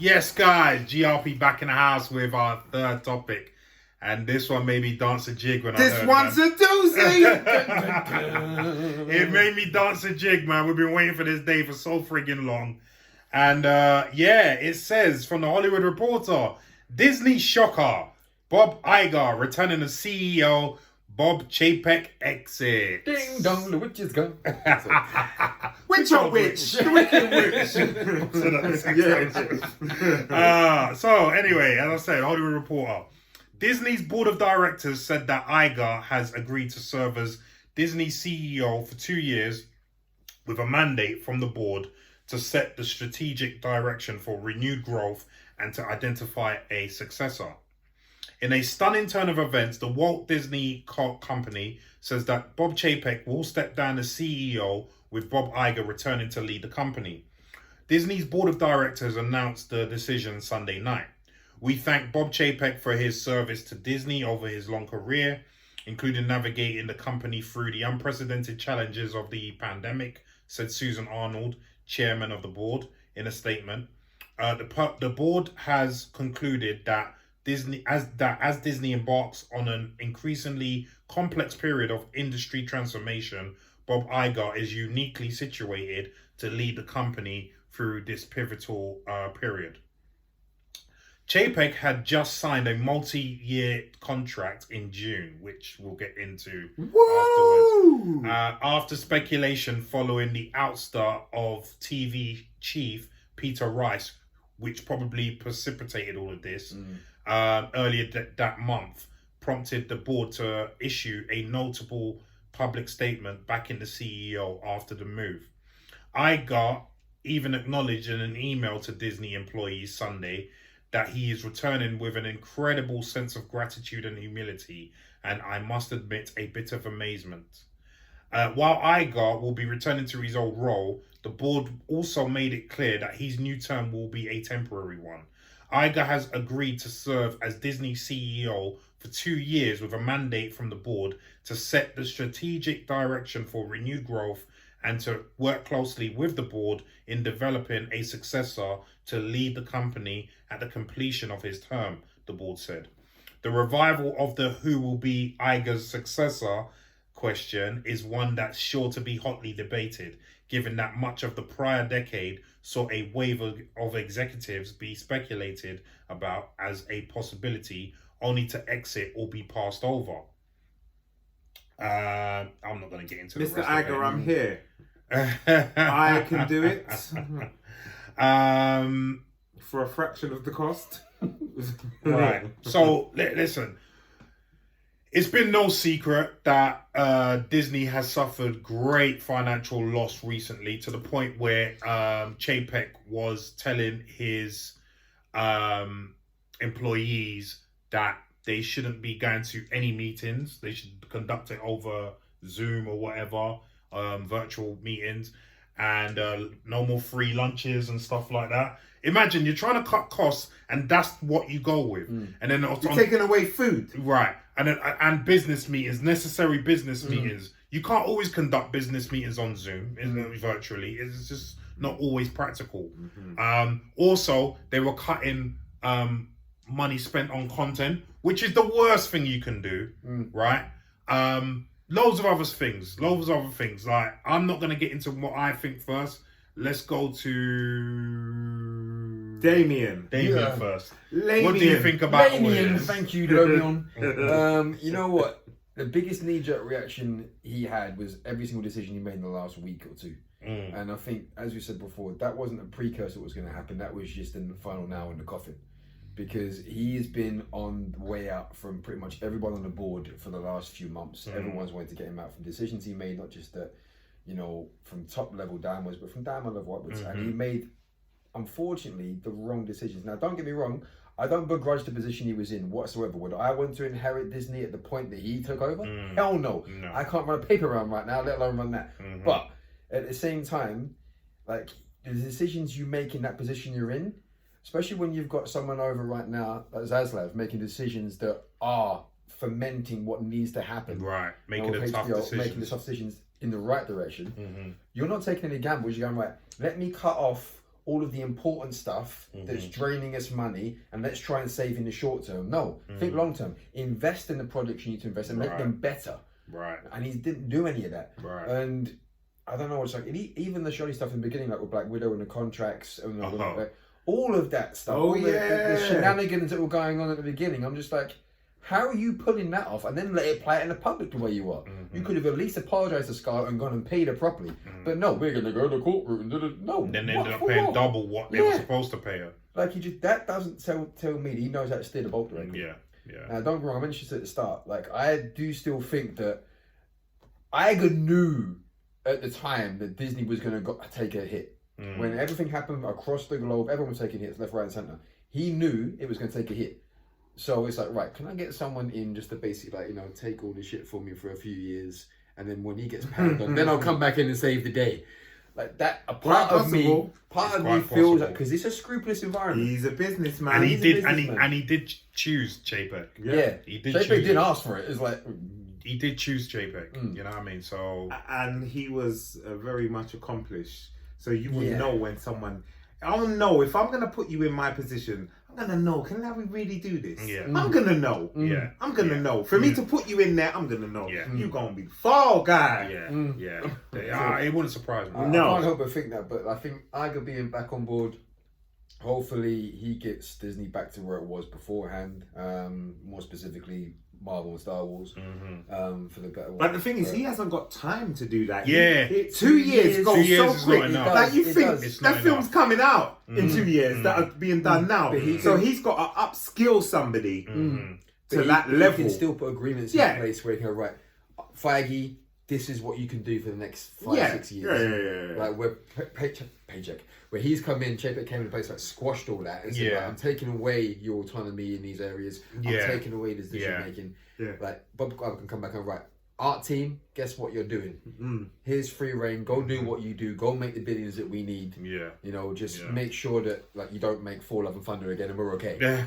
Yes, guys, GRP back in the house with our third topic. And this one made me dance a jig when I heard it. This one's a doozy! It made me dance a jig, man. We've been waiting for this day for so friggin' long. And it says from the Hollywood Reporter, Disney shocker, Bob Iger returning as CEO, Bob Chapek exits. Ding dong, the witch is gone. Which or which? The wicked witch. So anyway, as I said, Hollywood Reporter. Disney's board of directors said that Iger has agreed to serve as Disney CEO for 2 years with a mandate from the board to set the strategic direction for renewed growth and to identify a successor. In a stunning turn of events, the Walt Disney Company says that Bob Chapek will step down as CEO with Bob Iger returning to lead the company. Disney's board of directors announced the decision Sunday night. We thank Bob Chapek for his service to Disney over his long career, including navigating the company through the unprecedented challenges of the pandemic, said Susan Arnold, chairman of the board, in a statement. The board has concluded that as Disney embarks on an increasingly complex period of industry transformation, Bob Iger is uniquely situated to lead the company through this pivotal period. Chapek had just signed a multi-year contract in June, which we'll get into afterwards. After speculation following the ouster of TV chief Peter Rice, which probably precipitated all of this, earlier that month, prompted the board to issue a notable public statement backing the CEO after the move. Iger even acknowledged in an email to Disney employees Sunday that he is returning with an incredible sense of gratitude and humility, and I must admit, a bit of amazement. While Iger will be returning to his old role, the board also made it clear that his new term will be a temporary one. Iger has agreed to serve as Disney CEO for 2 years with a mandate from the board to set the strategic direction for renewed growth and to work closely with the board in developing a successor to lead the company at the completion of his term, the board said. The revival of the who will be Iger's successor question is one that's sure to be hotly debated, given that much of the prior decade saw a wave of executives be speculated about as a possibility, only to exit or be passed over. I'm not going to get into Mr. the rest Iger, of it. I'm here. I can do it. For a fraction of the cost. Right. So, listen. It's been no secret that Disney has suffered great financial loss recently, to the point where Chapek was telling his employees that they shouldn't be going to any meetings. They should conduct it over Zoom or whatever, virtual meetings, and no more free lunches and stuff like that. Imagine you're trying to cut costs, and that's what you go with. And then you're taking away food. Right. And business meetings, necessary business meetings. You can't always conduct business meetings on Zoom, virtually. It's just not always practical. Also, they were cutting money spent on content, which is the worst thing you can do, right? Loads of other things. Like, I'm not going to get into what I think first. Let's go to Damien first. What do you think about Damien? Thank you, Damien. You know what? The biggest knee-jerk reaction he had was every single decision he made in the last week or two. And I think, as we said before, that wasn't a precursor to what was going to happen. That was just in the final nail in the coffin. Because he has been on the way out from pretty much everyone on the board for the last few months. Everyone's wanted to get him out from decisions he made, not just from top level downwards, but from down level upwards. And he made, unfortunately, the wrong decisions. Now, don't get me wrong, I don't begrudge the position he was in whatsoever. Would I want to inherit Disney at the point that he took over? Hell no. I can't run a paper round right now, let alone run that. But at the same time, like, the decisions you make in that position you're in, especially when you've got someone over right now, like Zaslav, making decisions that are fomenting what needs to happen. Right, making the tough decisions in the right direction. You're not taking any gambles. You're going, right, let me cut off all of the important stuff that's draining us money, and let's try and save in the short term. No, think long term. Invest in the projects you need to invest and make them better. Right. And he didn't do any of that. Right. And I don't know, it's like even the shoddy stuff in the beginning, like with Black Widow and the contracts and all of that stuff. Oh, the shenanigans that were going on at the beginning. I'm just like, how are you pulling that off and then let it play it in the public the way you are? You could have at least apologised to Scarlett and gone and paid her properly. But no, we're going to go to court route and no. Then they ended up paying double what they were supposed to pay her. Like, that doesn't tell me that he knows how to steer the boat directly. Yeah. Now, don't get me wrong, I mentioned this at the start. Like, I do still think that Iger knew at the time that Disney was going to take a hit. When everything happened across the globe, everyone was taking hits left, right, and centre. He knew it was going to take a hit. So it's like, right, can I get someone in just to basically, like, you know, take all this shit for me for a few years, and then when he gets pounded on, then I'll come back in and save the day. Like that, a part of me feels like, because it's a scrupulous environment. He's a businessman, and he did choose Chapek. Yeah, he did. Chapek didn't ask for it. It's like he did choose Chapek. You know what I mean? So and he was very much accomplished. So you would know when someone. I'll know if I'm gonna put you in my position. I'm gonna know. Can we really do this? Yeah. I'm gonna know. Yeah. I'm gonna know. For me to put you in there, I'm gonna know. Yeah. You gonna be fall guy. Yeah. It wouldn't surprise me. I can't help but think that. But I think Iger being back on board, hopefully he gets Disney back to where it was beforehand. More specifically, Marvel and Star Wars. For the better. But the thing is, he hasn't got time to do that. Yeah. 2 years goes so quick. Like you think that film's coming out in 2 years that are being done now. So he's got to upskill somebody to that level. He can still put agreements in place where he can go, right, Feige, this is what you can do for the next 5-6 years. Like where paycheck. Where he's come in, Chapek came in place, like squashed all that and said, like, I'm taking away your autonomy in these areas. I'm taking away this decision making. Like Bob Iger can come back and art team, guess what you're doing? Here's free reign. Go do what you do. Go make the billions that we need. Yeah. Mm. You know, just make sure that like you don't make Thor Love and Thunder again, and we're okay.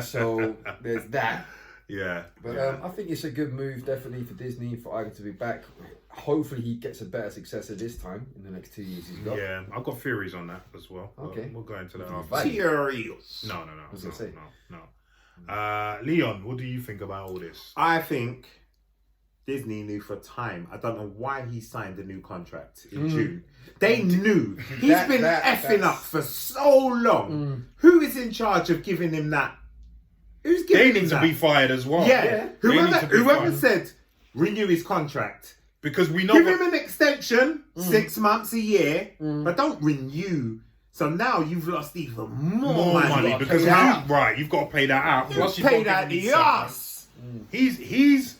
So there's that. Yeah. But I think it's a good move, definitely, for Disney, for Iger to be back. Hopefully he gets a better successor this time in the next 2 years he's got. Yeah, I've got theories on that as well. Okay. We'll go into that after. Theories. No. was gonna say. No. Leon, what do you think about all this? I think Disney knew for time. I don't know why he signed a new contract in June. They knew. He's been effing up for so long. Who is in charge of giving him that? Who's giving him that? They need to be fired as well. Yeah. Whoever said renew his contract. Because we know Give him an extension, 6 months, a year, but don't renew. So now you've lost even more money because you've got to pay that out. Plus you've paid out the ass. He's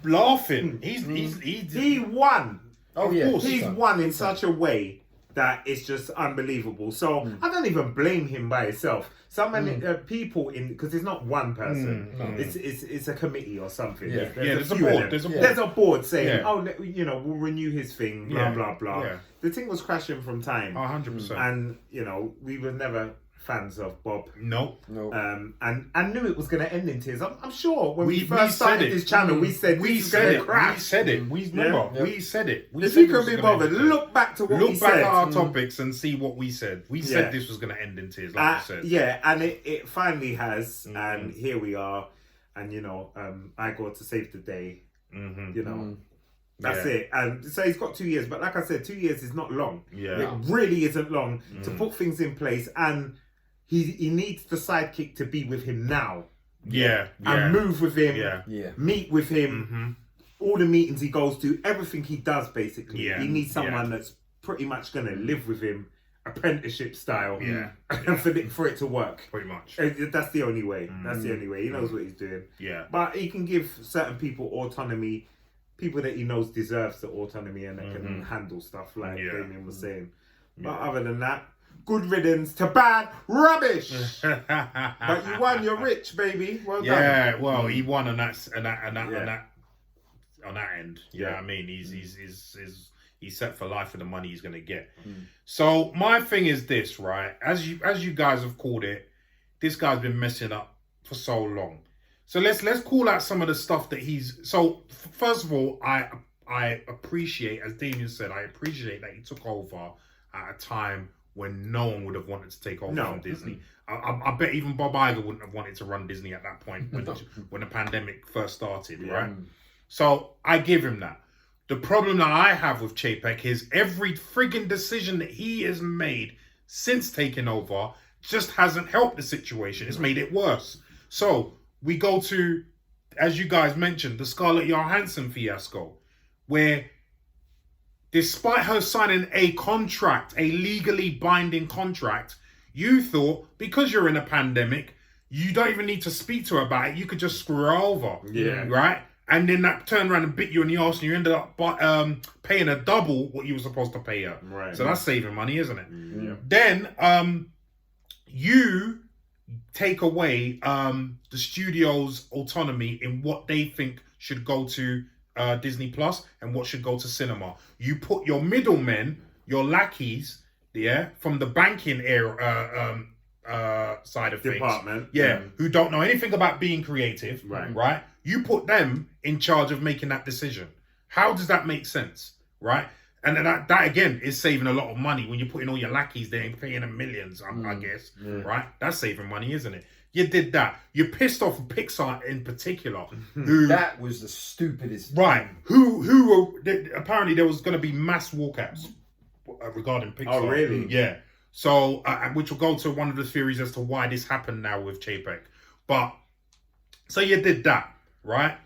laughing. He won. Oh yeah, he's won in such a way that it's just unbelievable. So I don't even blame him by himself. So many people because it's not one person. It's a committee or something. Yeah. There's a board. There's a board saying, we'll renew his thing. Blah blah blah. Yeah. The thing was crashing from time. 100%. And we were never fans of Bob. No. And I knew it was going to end in tears. I'm sure when we first started this channel, we said we said it. We said it. If you can be bothered, look back to what we said. Look back at our topics and see what we said. We said this was going to end in tears, like we said. Yeah, and it finally has, and here we are. And I got to save the day. That's it. And so he's got 2 years, but like I said, 2 years is not long. Yeah, it really isn't long to put things in place, and he needs the sidekick to be with him now. And move with him. Meet with him. All the meetings he goes to, everything he does, basically. He needs someone that's pretty much going to live with him, apprenticeship style. For it to work. Pretty much. That's the only way. That's the only way. He knows what he's doing. But he can give certain people autonomy. People that he knows deserves the autonomy and that can handle stuff, like Damien was saying. But other than that, good riddance to bad rubbish. But you won, you're rich, baby. Well done. Yeah, well, he won on that end. You know what I mean? He's set for life for the money he's gonna get. So my thing is this, right? As you guys have called it, this guy's been messing up for so long. So let's call out some of the stuff that he's. So first of all, I appreciate, as Damien said, I appreciate that he took over at a time when no one would have wanted to take over from Disney. I bet even Bob Iger wouldn't have wanted to run Disney at that point when the pandemic first started, right? So I give him that. The problem that I have with Chapek is every frigging decision that he has made since taking over just hasn't helped the situation. It's made it worse. So we go to, as you guys mentioned, the Scarlett Johansson fiasco, where despite her signing a contract, a legally binding contract, you thought because you're in a pandemic, you don't even need to speak to her about it. You could just screw her over. Yeah. Right? And then that turned around and bit you in the arse and you ended up paying her double what you were supposed to pay her. Right. So that's saving money, isn't it? Yeah. Then you take away the studio's autonomy in what they think should go to Disney Plus and what should go to cinema. You put your middlemen, your lackeys, from the banking side of department, things, who don't know anything about being creative, right? You put them in charge of making that decision. How does that make sense, right? And that again is saving a lot of money when you're putting all your lackeys there and paying them millions, I guess, right? That's saving money, isn't it? You did that. You're pissed off Pixar in particular. Who that was the stupidest. Right. Who apparently there was going to be mass walkouts regarding Pixar. Oh, really? Yeah. So, which will go to one of the theories as to why this happened now with Chapek. But, so you did that, right?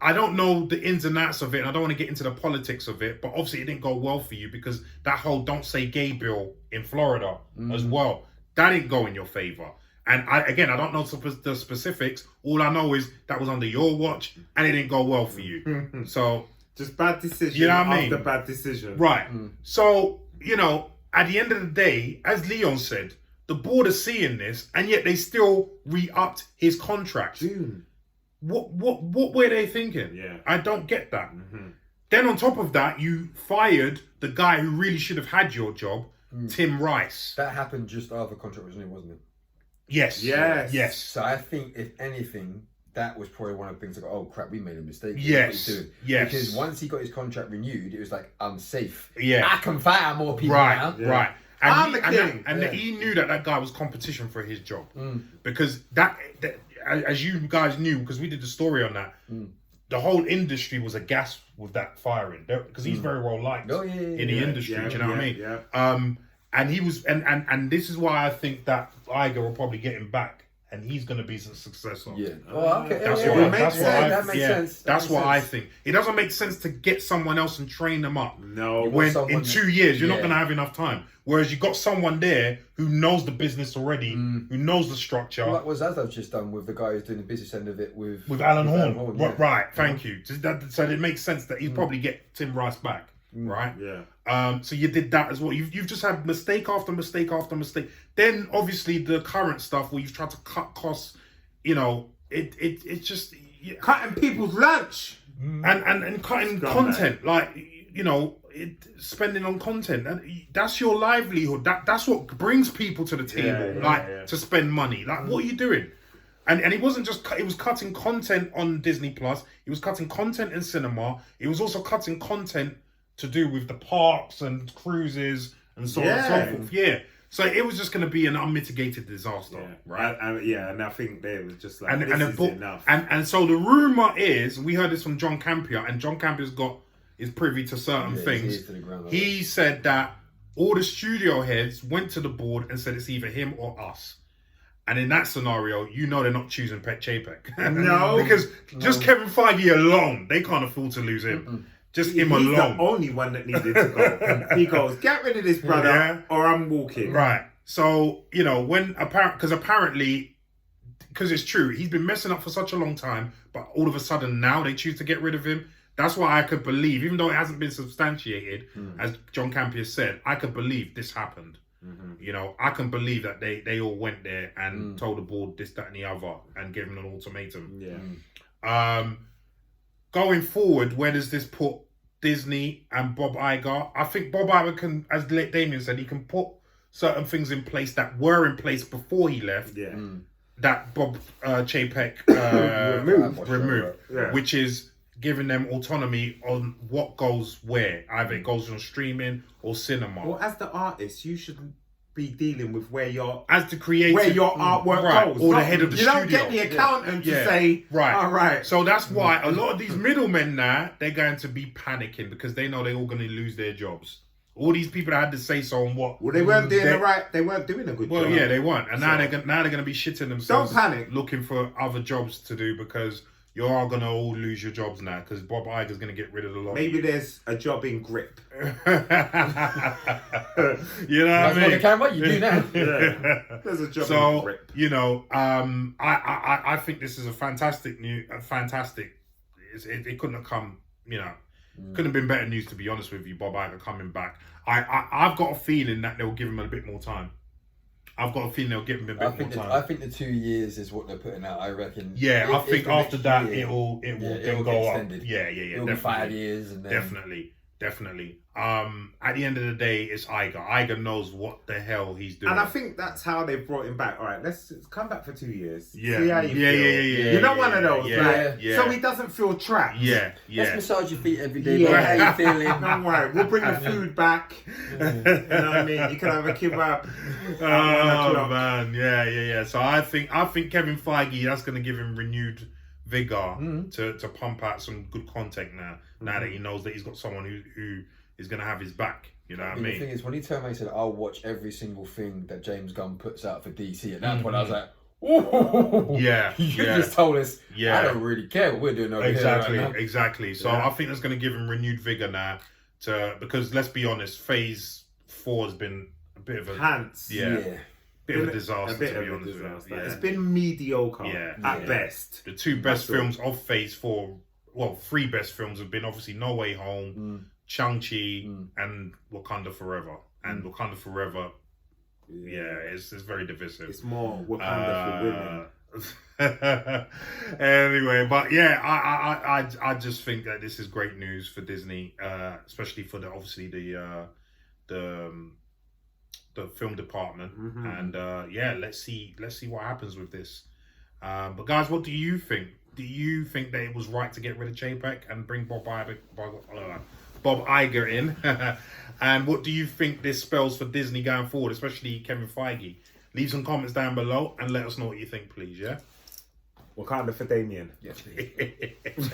I don't know the ins and outs of it, and I don't want to get into the politics of it, but obviously it didn't go well for you because that whole Don't Say Gay bill in Florida as well, that didn't go in your favor. And I don't know the specifics. All I know is that was under your watch, and it didn't go well for you. So just bad decision, you know what I mean? After bad decision. Right. So, at the end of the day, as Leon said, the board is seeing this, and yet they still re-upped his contract. June. What were they thinking? Yeah. I don't get that. Then on top of that, you fired the guy who really should have had your job, Tim Rice. That happened just after the contract was in, wasn't it? Yes. Yes. So I think, if anything, that was probably one of the things that go, oh crap, we made a mistake. Yes. Yes. Because once he got his contract renewed, it was like, I'm safe. Yeah. I can fire more people now. Right. I'm the king. He knew that guy was competition for his job. Because that, as you guys knew, because we did the story on that, the whole industry was aghast with that firing. Because he's very well liked in the industry. Do you know what I mean? Yeah. And he was, and this is why I think that Iger will probably get him back, and he's going to be a successor. Yeah. Oh, okay. That makes sense. That's what I think. It doesn't make sense to get someone else and train them up. No. When in 2 years you're not going to have enough time. Whereas you got someone there who knows the business already, who knows the structure. Well, that was Zaslav's just done with the guy who's doing the business end of it with Alan Horn. Right. Thank you. So it makes sense that he'd probably get Tim Rice back. Right. Yeah. So you did that as well. You've just had mistake after mistake after mistake. Then obviously the current stuff where you've tried to cut costs. It's just cutting people's lunch and cutting content. Like spending on content. And that's your livelihood. That's what brings people to the table. To spend money. Like what are you doing? And it wasn't just it was cutting content on Disney Plus. It was cutting content in cinema. It was also cutting content to do with the parks and cruises and so on and so forth. Yeah. So it was just going to be an unmitigated disaster, right? And I think they was just like, this is enough. And so the rumor is, we heard this from John Campion, and John Campion's is privy to certain things. He said that all the studio heads went to the board and said it's either him or us. And in that scenario, they're not choosing Pet Chapek. No. Because just Kevin Feige alone, they can't afford to lose him. Just him alone. He's the only one that needed to go. He goes, get rid of this brother or I'm walking. Right. So, because it's true, he's been messing up for such a long time, but all of a sudden now they choose to get rid of him. That's why I could believe, even though it hasn't been substantiated, as John Campion said, I could believe this happened. I can believe that they all went there and told the board this, that, and the other and gave them an ultimatum. Yeah. Going forward, where does this put Disney and Bob Iger? I think Bob Iger can, as Damien said, he can put certain things in place that were in place before he left. Yeah. That Bob Chapek removed, which is giving them autonomy on what goes where. Either it goes on streaming or cinema. Well, as the artist, you shouldn't be dealing with where your as the creator, where your artwork goes, or the head of the studio. You don't get the accountant to say, right, all right. So that's why a lot of these middlemen now, they're going to be panicking because they know they're all going to lose their jobs. All these people that had to say so on what. Well, they weren't doing they weren't doing a good job. Well, yeah, they weren't, and now they're going to be shitting themselves. Don't panic. Looking for other jobs to do because you are going to all lose your jobs now because Bob Iger's going to get rid of the lot. Maybe there's a job in grip. You know what I mean? On the camera, you do now. Yeah. There's a job in grip. You know, I think this is a fantastic it couldn't have come, you know, couldn't have been better news, to be honest with you, Bob Iger coming back. I've got a feeling that they'll give him a bit more time. I've got a feeling they'll give him a bit more time. I think the 2 years is what they're putting out. I reckon. Yeah, I think after that it will go up. Yeah, It'll be 5 years, and then... Definitely. At the end of the day, it's Iger. Iger knows what the hell he's doing, and I think that's how they brought him back. All right, let's come back for 2 years. Yeah, see how you feel. Yeah. You're not one of those, yeah. so he doesn't feel trapped. Yeah. Let's massage your feet every day. Yeah. How you feeling? Don't worry, we'll bring the food back. You know what I mean? You can have a kebab. Oh man, yeah. So I think Kevin Feige, that's going to give him renewed vigor to pump out some good content now that he knows that he's got someone who is going to have his back. You know what I mean? The thing is, when he turned around and said, I'll watch every single thing that James Gunn puts out for DC, at that point I was like, ooh, yeah, you just told us, yeah, I don't really care what we're doing over here right now. Exactly. So I think that's going to give him renewed vigor now because let's be honest, Phase 4 has been a bit of a bit of a disaster, to be honest with you. Yeah. It's been mediocre at best. The two best films of Phase 4, well, three best films have been obviously No Way Home, Shang-Chi, and Wakanda Forever. And Wakanda Forever, it's very divisive. It's more Wakanda for women. Anyway, but yeah, I just think that this is great news for Disney, especially for the film department, and let's see what happens with this. But guys, what do you think? Do you think that it was right to get rid of Chapek and bring Bob Iger in? And what do you think this spells for Disney going forward, especially Kevin Feige? Leave some comments down below and let us know what you think, please. Yeah. Wakanda for Damien. Yes, please.